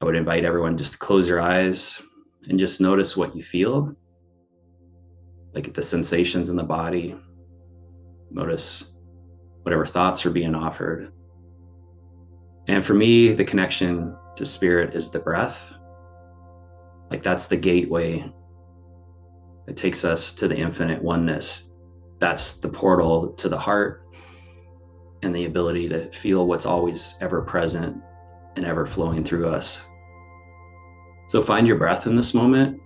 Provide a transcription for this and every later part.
I would invite everyone just to close your eyes and just notice what you feel, like the sensations in the body. Notice whatever thoughts are being offered. And for me, the connection to spirit is the breath. Like that's the gateway that takes us to the infinite oneness. That's the portal to the heart and the ability to feel what's always ever present and ever flowing through us. So find your breath in this moment.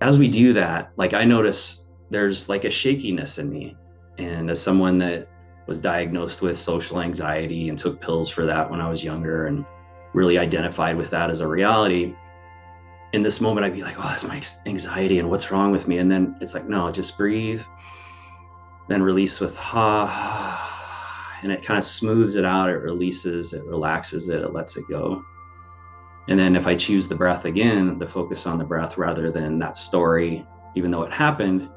As we do that, like I notice there's like a shakiness in me. And as someone that was diagnosed with social anxiety and took pills for that when I was younger and really identified with that as a reality, in this moment, I'd be like, oh, that's my anxiety and what's wrong with me? And then it's like, no, just breathe, then release with ha, and it kind of smooths it out. It releases, it relaxes it, it lets it go. And then if I choose the breath again, the focus on the breath rather than that story, even though it happened,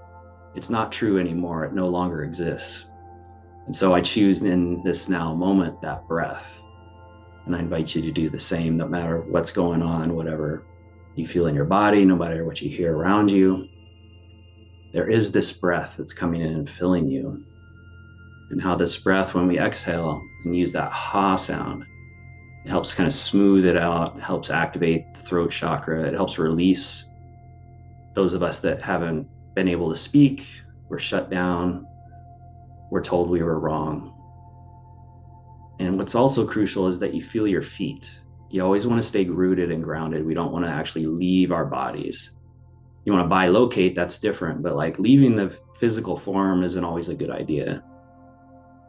it's not true anymore. It no longer exists. And so I choose in this now moment that breath. And I invite you to do the same, no matter what's going on, whatever you feel in your body, no matter what you hear around you. There is this breath that's coming in and filling you. And how this breath, when we exhale and use that ha sound, it helps kind of smooth it out, it helps activate the throat chakra, it helps release those of us that haven't been able to speak, we're shut down, we're told we were wrong. And what's also crucial is that you feel your feet. You always want to stay rooted and grounded. We don't want to actually leave our bodies. You want to bilocate, that's different, but like leaving the physical form isn't always a good idea.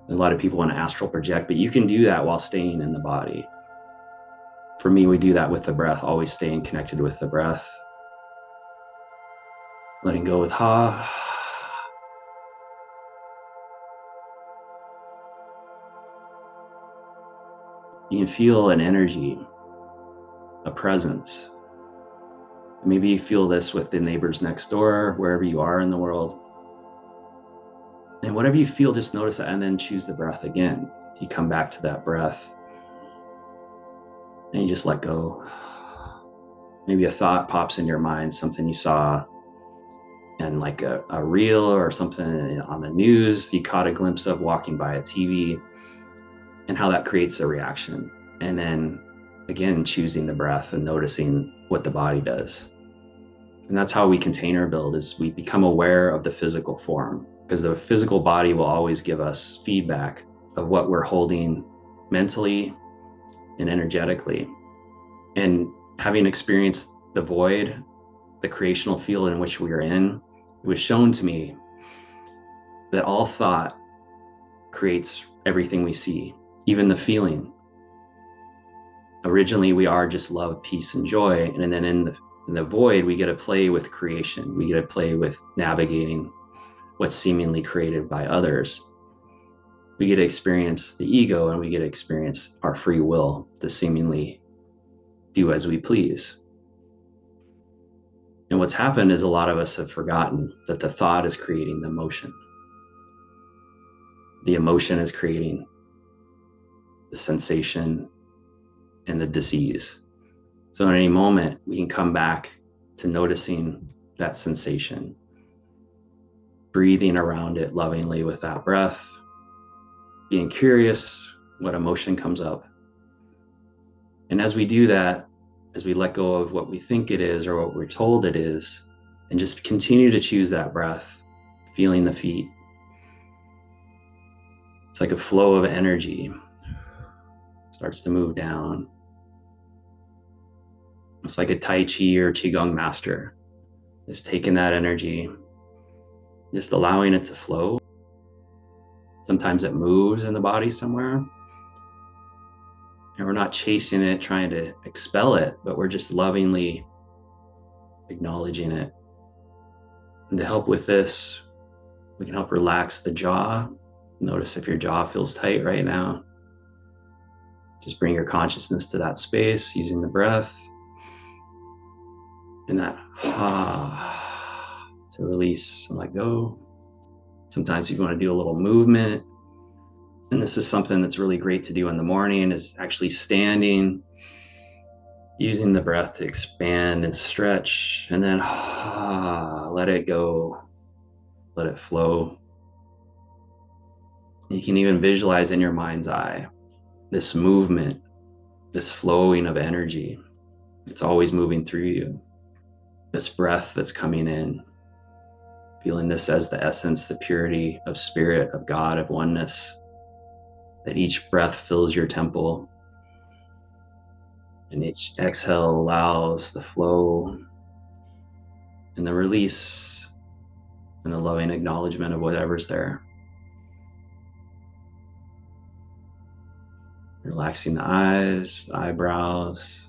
A lot of people want to astral project, but you can do that while staying in the body. For me, we do that with the breath, always staying connected with the breath. Letting go with ha. You can feel an energy, a presence. Maybe you feel this with the neighbors next door, wherever you are in the world. And whatever you feel, just notice that and then choose the breath again. You come back to that breath and you just let go. Maybe a thought pops in your mind, something you saw and like a reel or something on the news you caught a glimpse of walking by a TV, and how that creates a reaction. And then again, choosing the breath and noticing what the body does. And that's how we container build, is we become aware of the physical form, because the physical body will always give us feedback of what we're holding mentally and energetically. And having experienced the void, the creational field in which we are in, it was shown to me that all thought creates everything we see, even the feeling. Originally, we are just love, peace, and joy. And then in the void, we get to play with creation. We get to play with navigating what's seemingly created by others. We get to experience the ego, and we get to experience our free will to seemingly do as we please. And what's happened is a lot of us have forgotten that the thought is creating the emotion. The emotion is creating the sensation and the disease. So at any moment, we can come back to noticing that sensation, breathing around it lovingly with that breath, being curious what emotion comes up. And as we do that, as we let go of what we think it is or what we're told it is, and just continue to choose that breath, feeling the feet, it's like a flow of energy starts to move down. It's like a Tai Chi or Qigong master is taking that energy, just allowing it to flow. Sometimes it moves in the body somewhere, and we're not chasing it, trying to expel it, but we're just lovingly acknowledging it. And to help with this, we can help relax the jaw. Notice if your jaw feels tight right now. Just bring your consciousness to that space using the breath. And that ha to release and let go. Sometimes you want to do a little movement. And this is something that's really great to do in the morning, is actually standing Using the breath to expand and stretch, and then let it go, let it flow. You can even visualize in your mind's eye this movement, this flowing of energy. It's always moving through you. This breath that's coming in, feeling this as the essence, the purity of spirit, of God, of oneness, that each breath fills your temple, and each exhale allows the flow and the release and the loving acknowledgement of whatever's there. Relaxing the eyes, the eyebrows,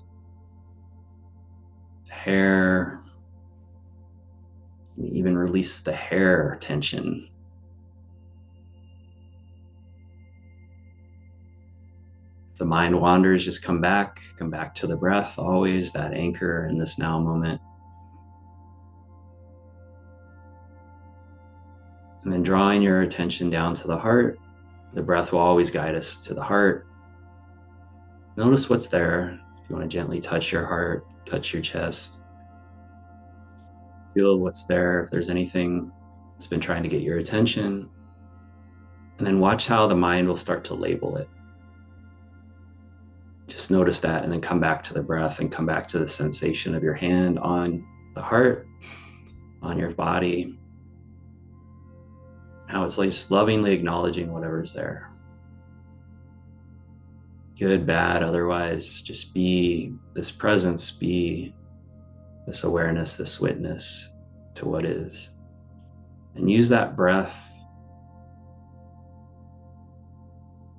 hair, even release the hair tension. If the mind wanders, just come back to the breath, always that anchor in this now moment. And then drawing your attention down to the heart, the breath will always guide us to the heart. Notice what's there. If you want to gently touch your heart, touch your chest. Feel what's there, if there's anything that's been trying to get your attention. And then watch how the mind will start to label it. Just notice that, and then come back to the breath and come back to the sensation of your hand on the heart, on your body. How it's like just lovingly acknowledging whatever's there. Good, bad, otherwise, just be this presence, be this awareness, this witness to what is. And use that breath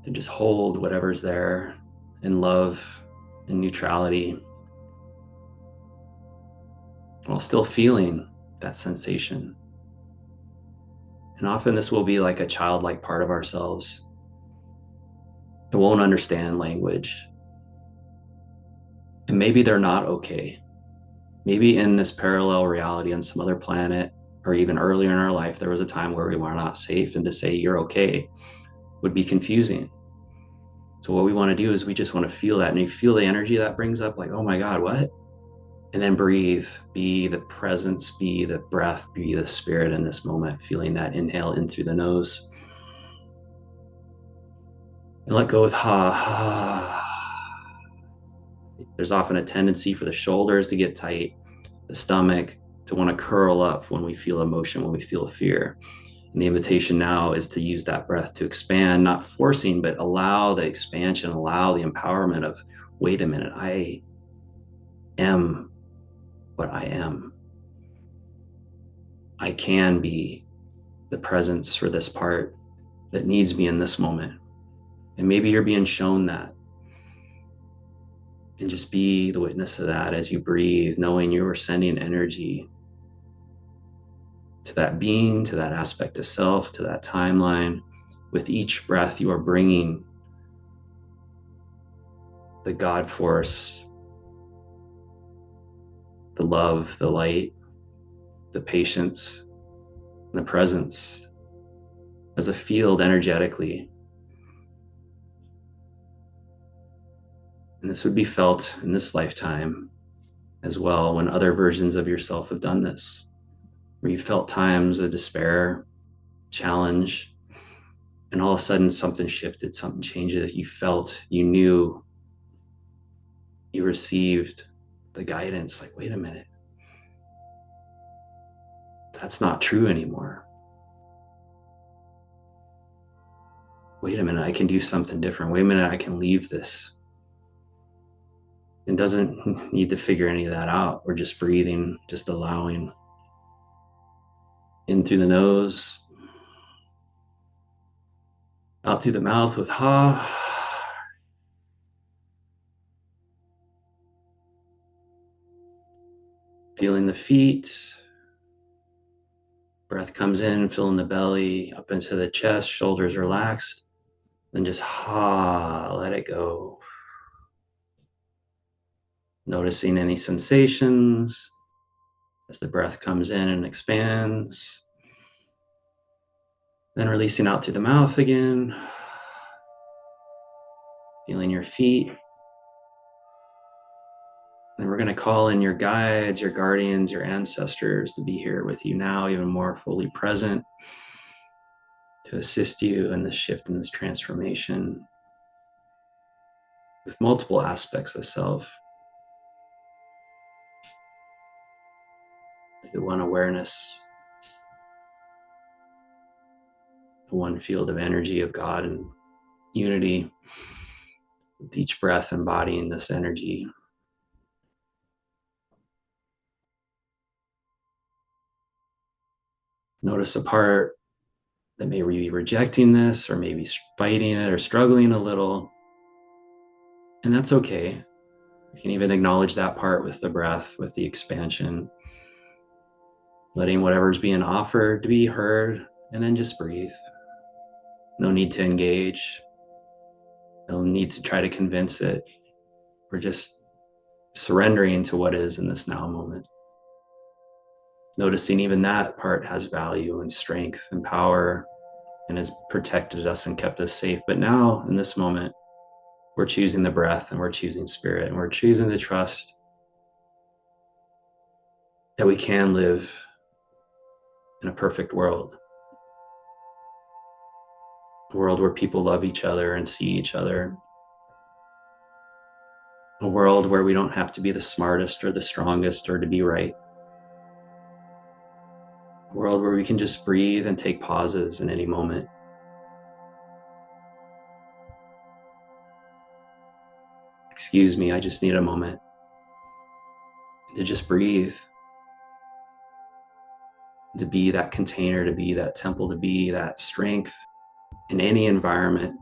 to just hold whatever's there in love and neutrality, while still feeling that sensation. And often this will be like a childlike part of ourselves. It won't understand language. And maybe they're not okay. Maybe in this parallel reality on some other planet, or even earlier in our life, there was a time where we were not safe, and to say you're okay would be confusing. So what we want to do is we just want to feel that, and you feel the energy that brings up, like, oh my God, what? And then breathe, be the presence, be the breath, be the spirit in this moment, feeling that inhale in through the nose. And let go with ha. There's often a tendency for the shoulders to get tight, the stomach to want to curl up when we feel emotion, when we feel fear. And the invitation now is to use that breath to expand, not forcing, but allow the expansion, allow the empowerment of, wait a minute, I am what I am. I can be the presence for this part that needs me in this moment. And maybe you're being shown that. And just be the witness of that as you breathe, knowing you are sending energy to that being, to that aspect of self, to that timeline. With each breath, you are bringing the God force, the love, the light, the patience, and the presence as a field energetically. And this would be felt in this lifetime as well, when other versions of yourself have done this, where you felt times of despair, challenge, and all of a sudden something shifted, something changed, that you felt, you knew, you received the guidance, like, wait a minute, that's not true anymore. Wait a minute, I can do something different. Wait a minute, I can leave this. And doesn't need to figure any of that out. We're just breathing, just allowing. In through the nose, out through the mouth with ha. Feeling the feet. Breath comes in, filling the belly, up into the chest, shoulders relaxed. Then just ha, let it go. Noticing any sensations as the breath comes in and expands. Then releasing out through the mouth again. Feeling your feet. we're going to call in your guides, your guardians, your ancestors to be here with you now, even more fully present, to assist you in this shift, in this transformation with multiple aspects of self. As the one awareness, the one field of energy of God and unity, with each breath embodying this energy. Notice a part that may be rejecting this, or maybe fighting it, or struggling a little. And that's okay. You can even acknowledge that part with the breath, with the expansion, letting whatever's being offered to be heard, and then just breathe. No need to engage. No need to try to convince it. We're just surrendering to what is in this now moment. Noticing even that part has value and strength and power and has protected us and kept us safe. But now, in this moment, we're choosing the breath and we're choosing spirit and we're choosing to trust that we can live in a perfect world. A world where people love each other and see each other. A world where we don't have to be the smartest or the strongest or to be right. A world where we can just breathe and take pauses in any moment. Excuse me, I just need a moment to just breathe. To be that container, to be that temple, to be that strength in any environment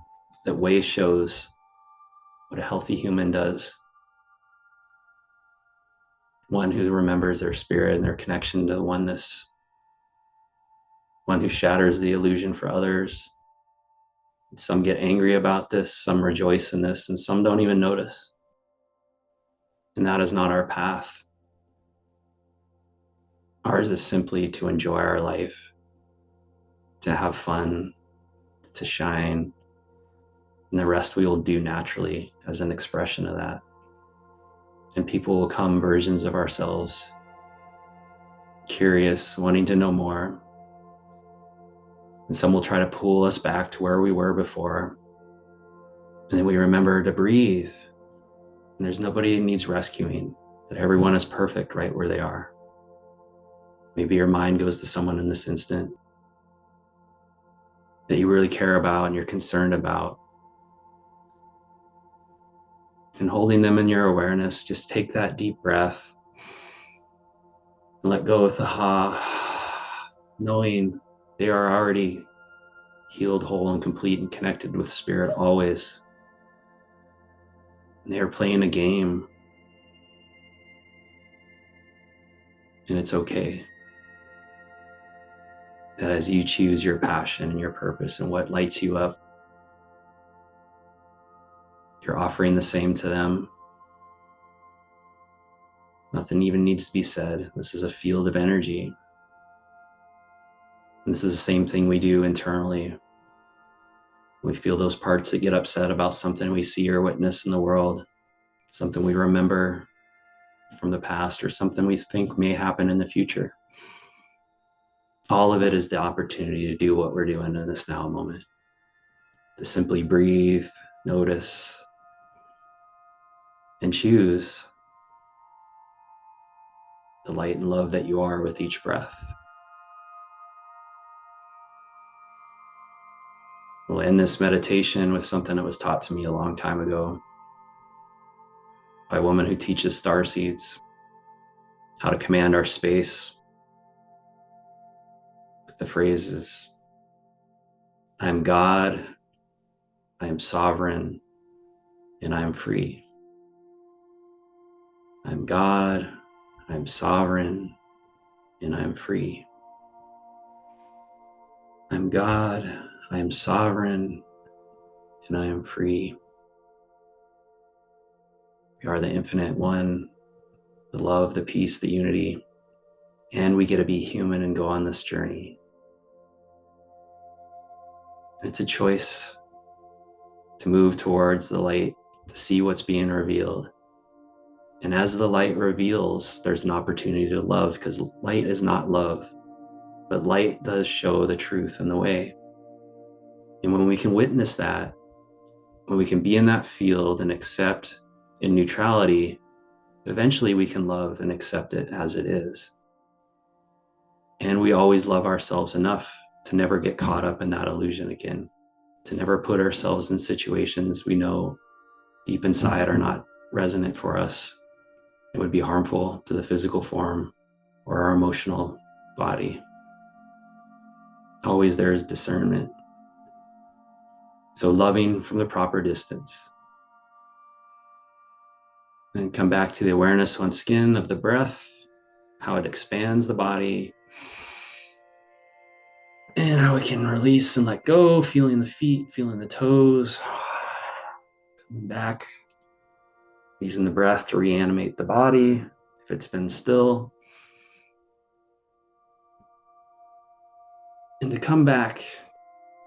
that way shows what a healthy human does. One who remembers their spirit and their connection to the oneness. One who shatters the illusion for others. Some get angry about this, some rejoice in this, and some don't even notice. And that is not our path. Ours is simply to enjoy our life, to have fun, to shine, and the rest we will do naturally as an expression of that. And people will come versions of ourselves, curious, wanting to know more. And some will try to pull us back to where we were before. And then we remember to breathe. And there's nobody who needs rescuing, that everyone is perfect right where they are. Maybe your mind goes to someone in this instant that you really care about and you're concerned about. And holding them in your awareness, just take that deep breath and let go with the ha, knowing they are already healed, whole, and complete and connected with spirit always. And they are playing a game. And it's okay. That as you choose your passion and your purpose and what lights you up, you're offering the same to them. Nothing even needs to be said. This is a field of energy. And this is the same thing we do internally. We feel those parts that get upset about something we see or witness in the world, something we remember from the past, or something we think may happen in the future. All of it is the opportunity to do what we're doing in this now moment. To simply breathe, notice, and choose the light and love that you are with each breath. We'll end this meditation with something that was taught to me a long time ago by a woman who teaches starseeds how to command our space with the phrases, I am God, I am sovereign, and I am free. I am God, I am sovereign, and I am free. I am God, I am sovereign, and I am free. We are the infinite one, the love, the peace, the unity, and we get to be human and go on this journey. It's a choice to move towards the light, to see what's being revealed, And as the light reveals, there's an opportunity to love, because light is not love, but light does show the truth and the way. And when we can witness that, when we can be in that field and accept in neutrality, eventually we can love and accept it as it is. And we always love ourselves enough to never get caught up in that illusion again, to never put ourselves in situations we know deep inside are not resonant for us. It would be harmful to the physical form or our emotional body. Always there is discernment. So loving from the proper distance. And come back to the awareness once again of the breath, how it expands the body, and how we can release and let go, feeling the feet, feeling the toes. Coming back, using the breath to reanimate the body if it's been still. And to come back,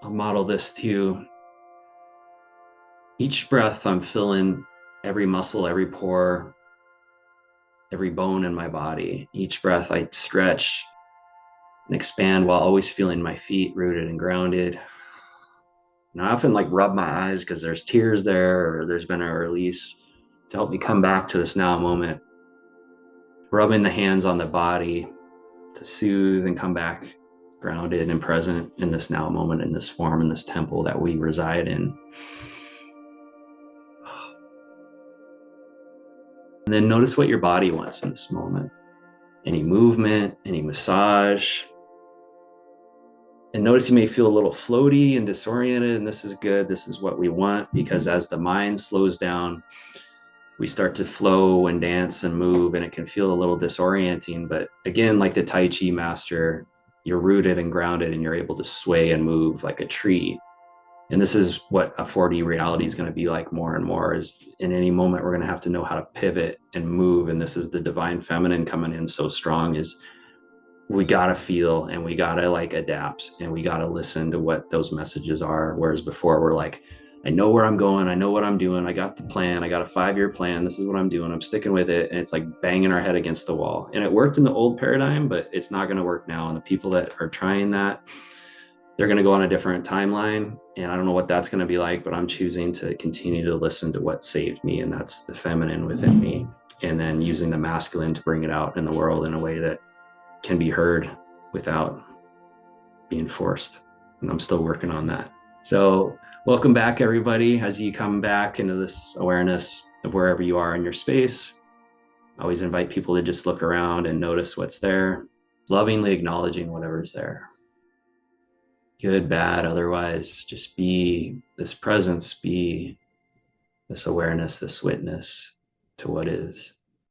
I'll model this too. Each breath, I'm filling every muscle, every pore, every bone in my body. Each breath, I stretch and expand while always feeling my feet rooted and grounded. And I often rub my eyes because there's tears there, or there's been a release, to help me come back to this now moment. Rubbing the hands on the body to soothe and come back grounded and present in this now moment, in this form, in this temple that we reside in. And then notice what your body wants in this moment. Any movement, any massage. And notice you may feel a little floaty and disoriented, and this is good. This is what we want, because as the mind slows down, we start to flow and dance and move, and it can feel a little disorienting. But again, like the Tai Chi master, you're rooted and grounded, and you're able to sway and move like a tree. And this is what a 4D reality is going to be like more and more, is in any moment we're going to have to know how to pivot and move. And this is the divine feminine coming in so strong, is we got to feel and we got to adapt, and we got to listen to what those messages are. Whereas before we're like, I know where I'm going, I know what I'm doing, I got the plan, I got a 5-year plan, this is what I'm doing, I'm sticking with it. And it's like banging our head against the wall. And it worked in the old paradigm, but it's not going to work now. And the people that are trying that, they're going to go on a different timeline. And I don't know what that's going to be like, but I'm choosing to continue to listen to what saved me, and that's the feminine within me. And then using the masculine to bring it out in the world in a way that can be heard without being forced. And I'm still working on that. So welcome back, everybody, as you come back into this awareness of wherever you are in your space. I always invite people to just look around and notice what's there, lovingly acknowledging whatever's there. Good, bad, otherwise, just be this presence, be this awareness, this witness to what is.